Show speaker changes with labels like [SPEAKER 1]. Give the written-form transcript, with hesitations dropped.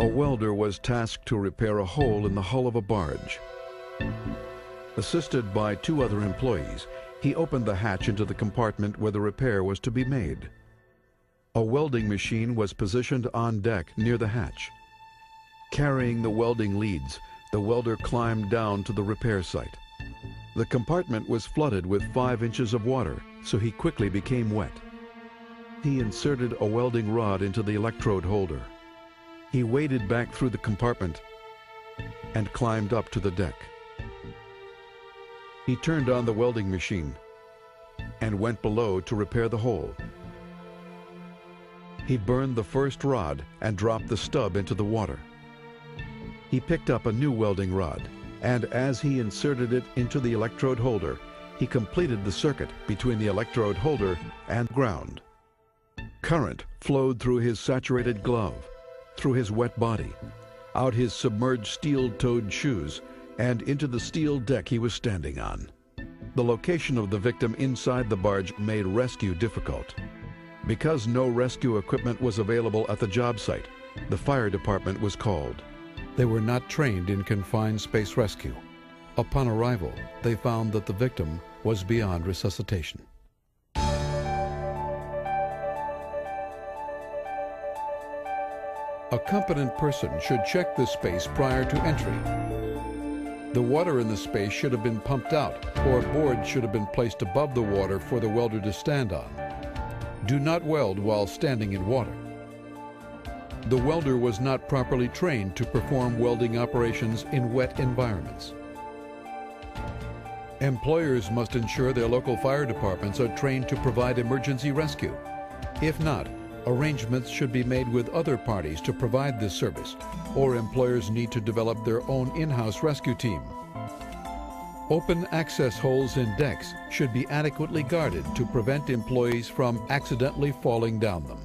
[SPEAKER 1] welder was tasked to repair a hole in the hull of a barge. Assisted by 2 other employees, he opened the hatch into the compartment where the repair was to be made. A welding machine was positioned on deck near the hatch. Carrying the welding leads, the welder climbed down to the repair site. The compartment was flooded with 5 inches of water, so he quickly became wet. He inserted a welding rod into the electrode holder. He waded back through the compartment and climbed up to the deck. He turned on the welding machine and went below to repair the hole. He burned the first rod and dropped the stub into the water. He picked up a new welding rod, and as he inserted it into the electrode holder, he completed the circuit between the electrode holder and ground. Current flowed through his saturated glove, through his wet body, out his submerged steel-toed shoes, and into the steel deck he was standing on. The location of the victim inside the barge made rescue difficult. Because no rescue equipment was available at the job site, the fire department was called. They were not trained in confined space rescue. Upon arrival, they found that the victim was beyond resuscitation. A competent person should check the space prior to entry. The water in the space should have been pumped out, or a board should have been placed above the water for the welder to stand on. Do not weld while standing in water. The welder was not properly trained to perform welding operations in wet environments. Employers must ensure their local fire departments are trained to provide emergency rescue. If not, arrangements should be made with other parties to provide this service, or employers need to develop their own in-house rescue team. Open access holes in decks should be adequately guarded to prevent employees from accidentally falling down them.